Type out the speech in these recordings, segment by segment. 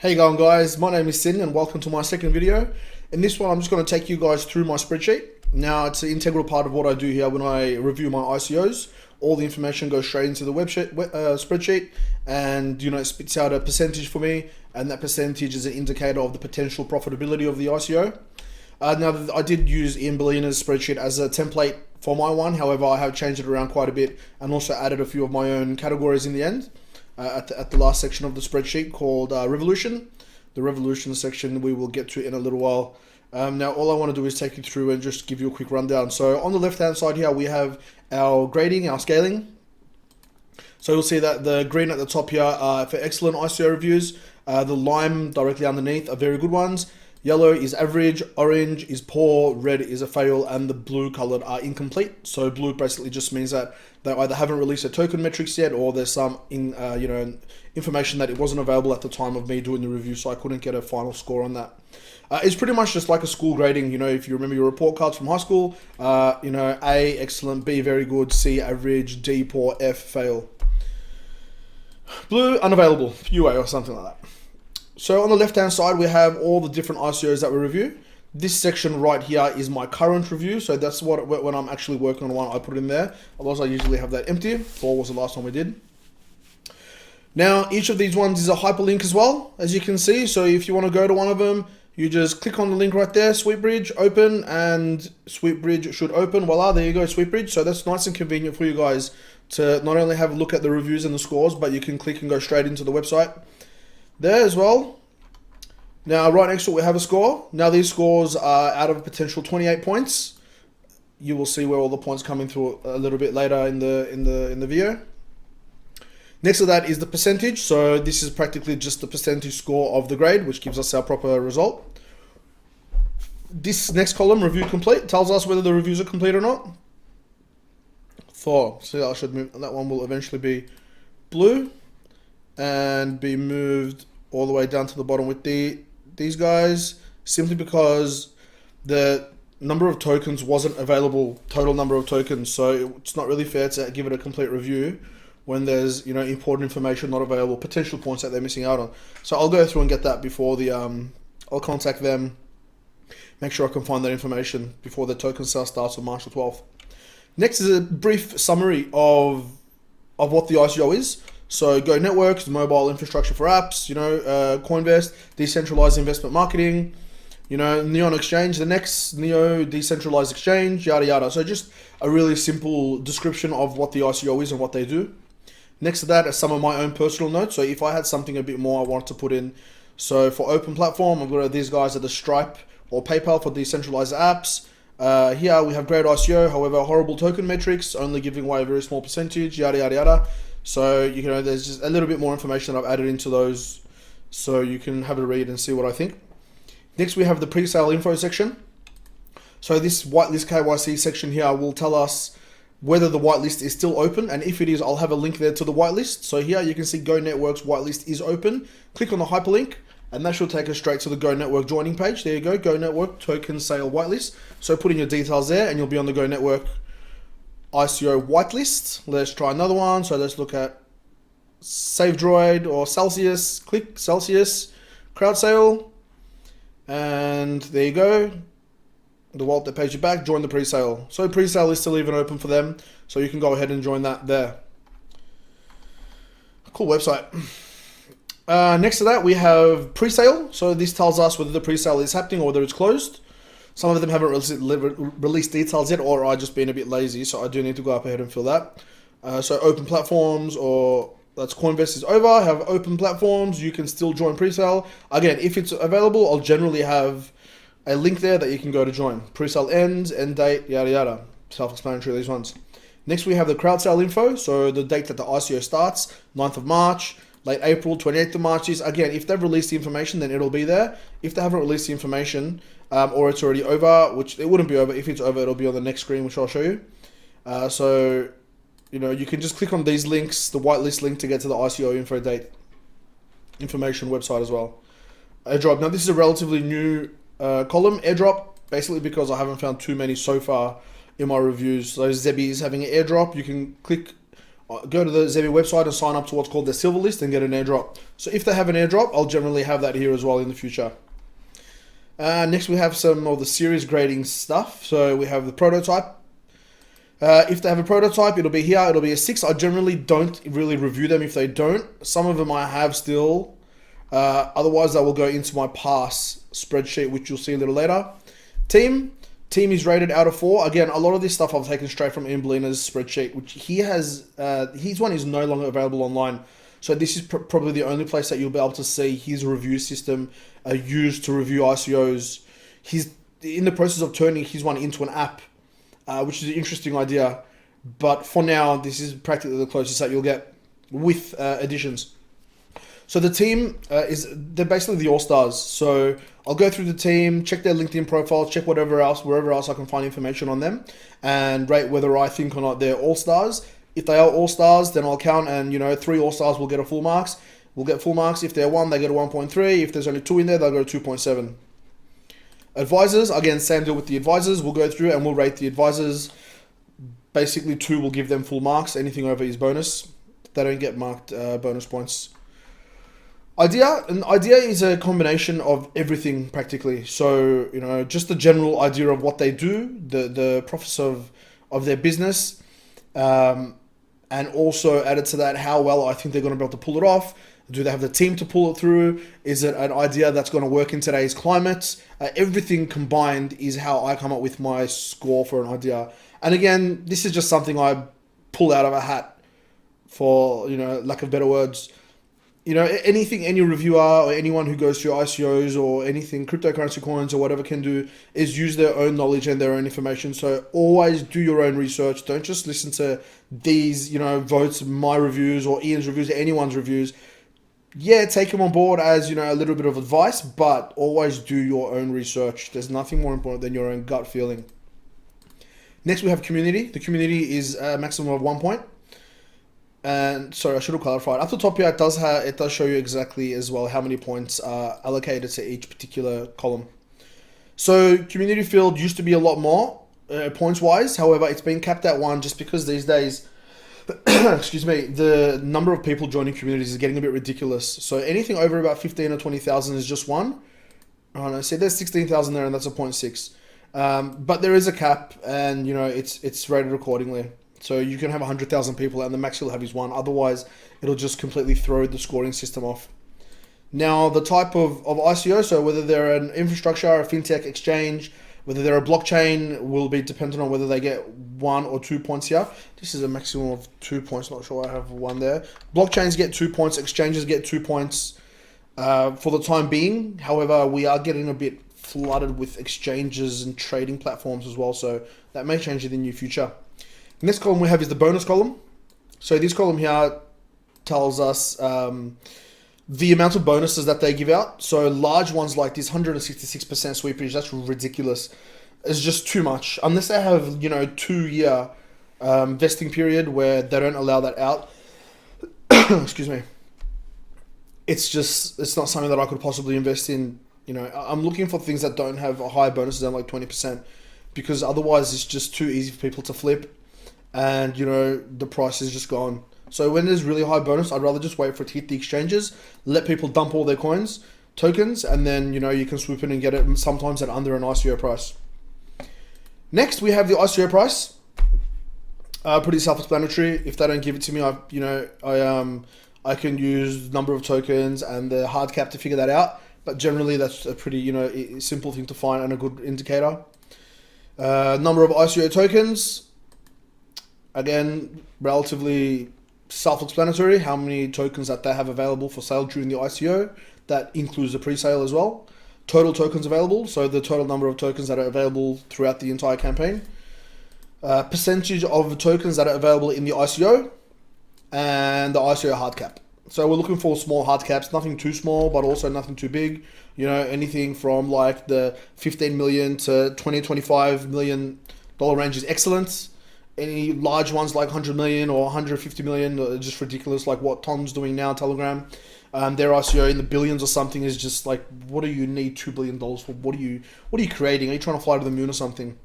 Hey going guys, my name is Sin and welcome to my second video. In this one I'm just going to take you guys through my spreadsheet. Now it's an integral part of what I do here when I review my ICOs. All the information goes straight into the spreadsheet and it spits out a percentage for me, and that percentage is an indicator of the potential profitability of the ICO. Now I did use Ian Balina's spreadsheet as a template for my one, however I have changed it around quite a bit and also added a few of my own categories in the end. At the last section of the spreadsheet called Revolution. The Revolution section we will get to in a little while. Now all I want to do is take you through and just give you a quick rundown. So on the left hand side here we have our grading, our scaling. So you'll see that the green at the top here are for excellent ICO reviews. The lime directly underneath are very good ones. Yellow is average, orange is poor, red is a fail, and the blue colored are incomplete. So blue basically just means that they either haven't released their token metrics yet, or there's some information that it wasn't available at the time of me doing the review, so I couldn't get a final score on that. It's pretty much just like a school grading. If you remember your report cards from high school, A excellent, B very good, C average, D poor, F fail. Blue unavailable, UA or something like that. So on the left hand side we have all the different ICOs that we review. This section right here is my current review, so that's what when I'm actually working on one I put it in there. Otherwise I usually have that empty. 4 was the last one we did. Now each of these ones is a hyperlink as well, as you can see. So if you want to go to one of them, you just click on the link right there, SweetBridge, open, and SweetBridge should open. Voila, there you go, SweetBridge. So that's nice and convenient for you guys to not only have a look at the reviews and the scores, but you can click and go straight into the website there as well. Now right next to it we have a score. Now these scores are out of a potential 28 points. You will see where all the points coming through a little bit later in the video. Next to that is the percentage. So this is practically just the percentage score of the grade, which gives us our proper result. This next column, review complete, tells us whether the reviews are complete or not. 4. So I should move, that one will eventually be blue and be moved all the way down to the bottom with these guys, simply because the number of tokens wasn't available, total number of tokens. So it's not really fair to give it a complete review when there's important information not available, potential points that they're missing out on. So I'll go through and get that before the I'll contact them, make sure I can find that information before the token sale starts on March the 12th. Next is a brief summary of what the ICO is. So Go Networks, mobile infrastructure for apps, coinbase, decentralized investment marketing, Neon Exchange, the next Neo decentralized exchange, yada yada. So just a really simple description of what the ICO is and what they do. Next to that are some of my own personal notes. So if I had something a bit more I wanted to put in. So for open platform, I've got these guys are the Stripe or PayPal for decentralized apps. Here we have great ICO, however horrible token metrics, only giving away a very small percentage, yada yada yada. So there's just a little bit more information that I've added into those, so you can have a read and see what I think. Next we have the pre-sale info section. So this whitelist KYC section here will tell us whether the whitelist is still open, and if it is, I'll have a link there to the whitelist. So here you can see Go Network's whitelist is open. Click on the hyperlink and that should take us straight to the Go Network joining page. There you go, Go Network token sale whitelist. So put in your details there and you'll be on the Go Network ICO whitelist. Let's try another one. So let's look at SaveDroid or Celsius. Click Celsius, crowd sale, and there you go. The wallet that pays you back, join the pre-sale. So pre-sale is still even open for them, so you can go ahead and join that there. Cool website. Next to that we have pre-sale. So this tells us whether the pre-sale is happening or whether it's closed. Some of them haven't released details yet, or I've just been a bit lazy, so I do need to go up ahead and fill that. So open platforms, or that's Coinbase is over, have open platforms, you can still join pre-sale. Again, if it's available, I'll generally have a link there that you can go to join. Pre-sale ends, end date, yada yada. Self-explanatory, these ones. Next we have the crowd sale info, so the date that the ICO starts, 9th of March, late April, 28th of March is, again, if they've released the information, then it'll be there. If they haven't released the information, or it's already over, which it wouldn't be over. If it's over, it'll be on the next screen, which I'll show you. So, you can just click on these links, the whitelist link, to get to the ICO info date information website as well. Airdrop. Now, this is a relatively new column, airdrop, basically because I haven't found too many so far in my reviews. So Zebi is having an airdrop. You can click go to the Zebi website and sign up to what's called their silver list and get an airdrop. So if they have an airdrop, I'll generally have that here as well in the future. Next we have some of the series grading stuff. So we have the prototype. If they have a prototype, it'll be here. It'll be a 6. I generally don't really review them if they don't. Some of them I have still. Otherwise, I will go into my pass spreadsheet, which you'll see a little later. Team is rated out of 4. Again, a lot of this stuff I've taken straight from Ian Balina's spreadsheet, which he has. His one is no longer available online. So this is probably the only place that you'll be able to see his review system used to review ICOs. He's in the process of turning his one into an app, which is an interesting idea. But for now, this is practically the closest that you'll get with additions. So the team they're basically the all-stars. So I'll go through the team, check their LinkedIn profiles, check wherever else I can find information on them, and rate whether I think or not they're all-stars. If they are all-stars, then I'll count, and 3 all-stars will get a full marks. We'll get full marks. If they're 1, they get a 1.3. If there's only 2 in there, they'll go to 2.7. Advisors, again, same deal with the advisors. We'll go through and we'll rate the advisors. Basically, 2 will give them full marks. Anything over is bonus. They don't get marked bonus points. An idea is a combination of everything practically. So, just the general idea of what they do, the profits of their business, and also added to that, how well I think they're going to be able to pull it off. Do they have the team to pull it through? Is it an idea that's going to work in today's climate? Everything combined is how I come up with my score for an idea. And again, this is just something I pull out of a hat, for lack of better words. Anything any reviewer or anyone who goes through ICOs or anything, cryptocurrency coins or whatever, can do is use their own knowledge and their own information. So always do your own research. Don't just listen to these, votes, my reviews or Ian's reviews or anyone's reviews. Yeah, take them on board as, a little bit of advice, but always do your own research. There's nothing more important than your own gut feeling. Next, we have community. The community is a maximum of 1 point. And sorry, I should have clarified. Up the top here, it does show you exactly as well how many points are allocated to each particular column. So community field used to be a lot more points wise. However, it's been capped at 1 just because these days, excuse me, the number of people joining communities is getting a bit ridiculous. So anything over about 15 or 20,000 is just 1. Oh no, see, there's 16,000 there, and that's a 0.6. But there is a cap, and it's rated accordingly. So you can have 100,000 people and the max you'll have is 1. Otherwise, it'll just completely throw the scoring system off. Now, the type of ICO, so whether they're an infrastructure, a fintech exchange, whether they're a blockchain, will be dependent on whether they get 1 or 2 points here. This is a maximum of 2 points. Not sure I have 1 there. Blockchains get 2 points. Exchanges get 2 points for the time being. However, we are getting a bit flooded with exchanges and trading platforms as well. So that may change in the near future. The next column we have is the bonus column. So this column here tells us the amount of bonuses that they give out. So large ones like this 166% sweepage, that's ridiculous. It's just too much. Unless they have, 2-year vesting period where they don't allow that out. Excuse me. It's not something that I could possibly invest in. I'm looking for things that don't have a higher bonuses than like 20%, because otherwise it's just too easy for people to flip. And the price is just gone. So when there's really high bonus, I'd rather just wait for it to hit the exchanges, let people dump all their tokens, and then you can swoop in and get it sometimes at under an ICO price. Next, we have the ICO price. Pretty self-explanatory. If they don't give it to me, I can use number of tokens and the hard cap to figure that out. But generally, that's a pretty simple thing to find and a good indicator. Number of ICO tokens. Again, relatively self-explanatory, how many tokens that they have available for sale during the ICO. That includes the pre-sale as well. Total tokens available, so the total number of tokens that are available throughout the entire campaign. Percentage of the tokens that are available in the ICO, and the ICO hard cap. So we're looking for small hard caps, nothing too small, but also nothing too big. Anything from like the 15 million to 20, 25 million dollar range is excellent. Any large ones like 100 million or 150 million are just ridiculous, like what Tom's doing now, Telegram. Their ICO in the billions or something is just like, what do you need $2 billion for? What are you creating? Are you trying to fly to the moon or something?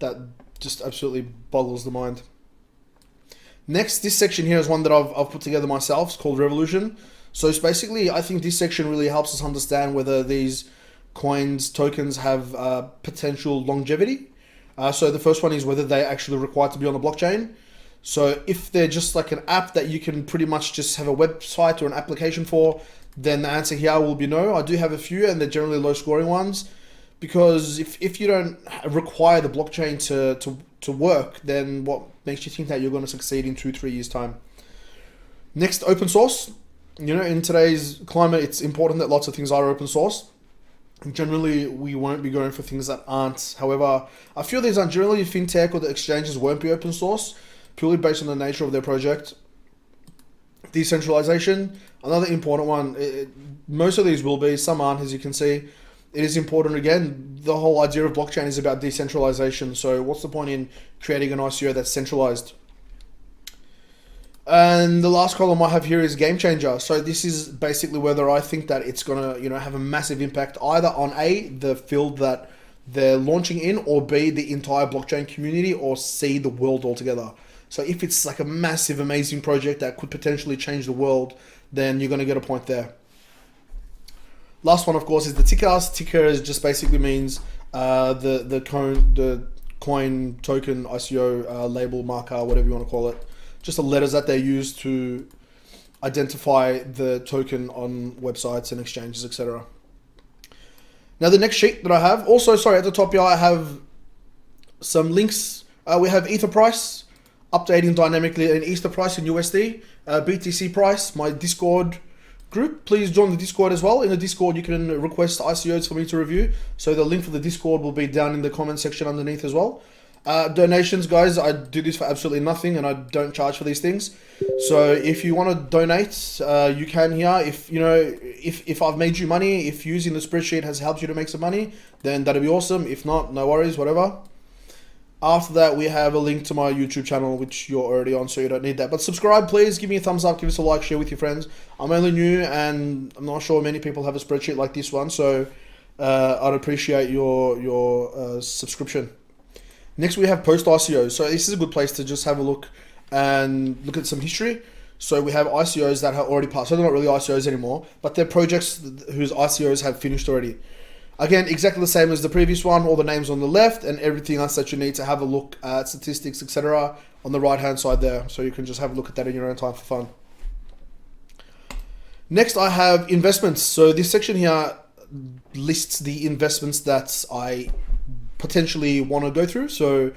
That just absolutely boggles the mind. Next, this section here is one that I've put together myself. It's called Revolution. So it's basically, I think this section really helps us understand whether these tokens have potential longevity. So the first one is whether they actually require to be on the blockchain. So if they're just like an app that you can pretty much just have a website or an application for, then the answer here will be no. I do have a few, and they're generally low scoring ones, because if you don't require the blockchain to work, then what makes you think that you're going to succeed in 2-3 years time? Next, open source. In today's climate, it's important that lots of things are open source. Generally, we won't be going for things that aren't. However, I feel these aren't generally fintech or the exchanges won't be open source, purely based on the nature of their project. Decentralization, another important one. Most of these will be, some aren't, as you can see. It is important, again, the whole idea of blockchain is about decentralization. So what's the point in creating an ICO that's centralized? And the last column I have here is game changer. So this is basically whether I think that it's going to have a massive impact either on A, the field that they're launching in, or B, the entire blockchain community, or C, the world altogether. So if it's like a massive, amazing project that could potentially change the world, then you're going to get a point there. Last one, of course, is the tickers. Ticker just basically means the coin token ICO label marker, whatever you want to call it. Just the letters that they use to identify the token on websites and exchanges, etc. Now the next sheet that I have, also, sorry, at the top here I have some links. We have Ether price, updating dynamically in Ether price in USD, BTC price, my Discord group. Please join the Discord as well. In the Discord, you can request ICOs for me to review. So the link for the Discord will be down in the comment section underneath as well. Donations, guys, I do this for absolutely nothing, and I don't charge for these things. So if you want to donate, you can here. If I've made you money, if using the spreadsheet has helped you to make some money, then that'd be awesome. If not, no worries, whatever. After that, we have a link to my YouTube channel, which you're already on, so you don't need that. But subscribe, please. Give me a thumbs up. Give us a like. Share with your friends. I'm only new, and I'm not sure many people have a spreadsheet like this one, so I'd appreciate your subscription. Next, we have post ICOs. So this is a good place to just have a look and look at some history. So we have ICOs that have already passed. So they're not really ICOs anymore, but they're projects whose ICOs have finished already. Again, exactly the same as the previous one, all the names on the left and everything else that you need to have a look at, statistics, etc. on the right hand side there. So you can just have a look at that in your own time for fun. Next, I have investments. So this section here lists the investments that I potentially want to go through. So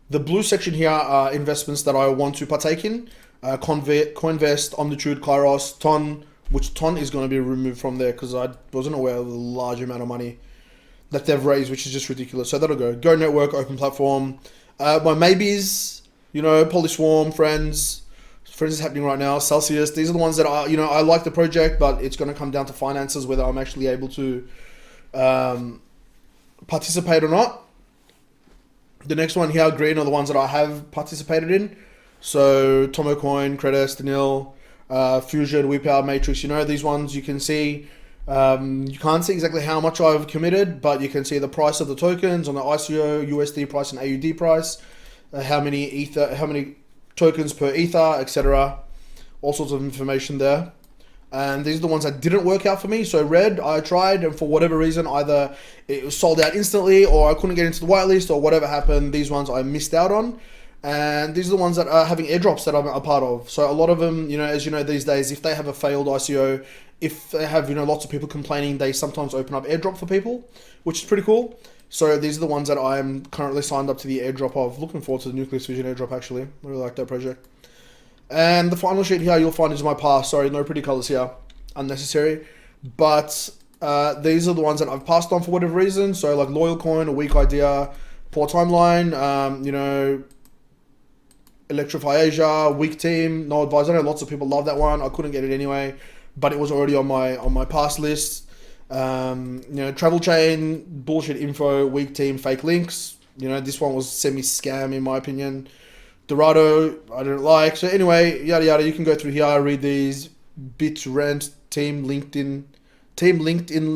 the blue section here are investments that I want to partake in. Coinvest, Omnitude, Kairos, Ton, which Ton is going to be removed from there because I wasn't aware of the large amount of money that they've raised, which is just ridiculous. So that'll go. Go Network, Open Platform. My maybes, Polyswarm, Friends is happening right now. Celsius, these are the ones that are, I like the project, but it's going to come down to finances, whether I'm actually able to participate or not. The next one here, green, are the ones that I have participated in. So Tomocoin, Credis, Danil, Fusion, WePower, Matrix, these ones you can see. You can't see exactly how much I've committed, but you can see the price of the tokens on the ICO, USD price and AUD price, how many tokens per Ether, etc. All sorts of information there. And these are the ones that didn't work out for me. So red, I tried, and for whatever reason, either it was sold out instantly or I couldn't get into the whitelist or whatever happened. These ones I missed out on. And these are the ones that are having airdrops that I'm a part of. So a lot of them, as you know, these days, if they have a failed ICO, if they have, lots of people complaining, they sometimes open up airdrop for people, which is pretty cool. So these are the ones that I'm currently signed up to the airdrop of. Looking forward to the Nucleus Fusion airdrop, actually. I really like that project. And the final sheet here you'll find is my past. Sorry, no pretty colors here. Unnecessary. But these are the ones that I've passed on for whatever reason. So like Loyal Coin, A Weak Idea, Poor Timeline, Electrify Asia, Weak Team, No Advice. I know lots of people love that one. I couldn't get it anyway, but it was already on my past list. Travel Chain, Bullshit Info, Weak Team, Fake Links. This one was semi-scam in my opinion. Dorado, I didn't like. So anyway, yada yada. You can go through here, read these. BitRent, Team LinkedIn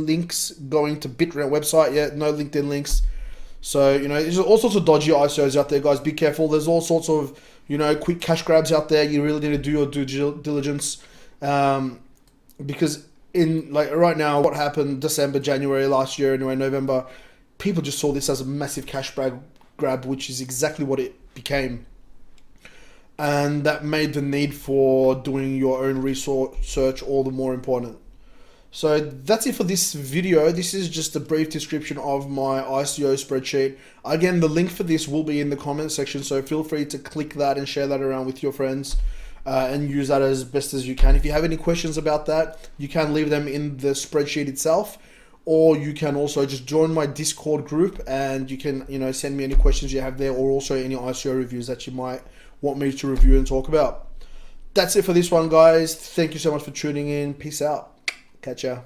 links going to BitRent website. Yeah, no LinkedIn links. So there's all sorts of dodgy ICOs out there, guys. Be careful. There's all sorts of quick cash grabs out there. You really need to do your due diligence, because right now, what happened December, January last year, anyway, November, people just saw this as a massive cash grab, which is exactly what it became. And that made the need for doing your own research all the more important. So that's it for this video. This is just a brief description of my ICO spreadsheet. Again, the link for this will be in the comment section, so feel free to click that and share that around with your friends, and use that as best as you can. If you have any questions about that, you can leave them in the spreadsheet itself, or you can also just join my Discord group and you can send me any questions you have there, or also any ICO reviews that you might want me to review and talk about. That's it for this one, guys. Thank you so much for tuning in. Peace out. Catch ya.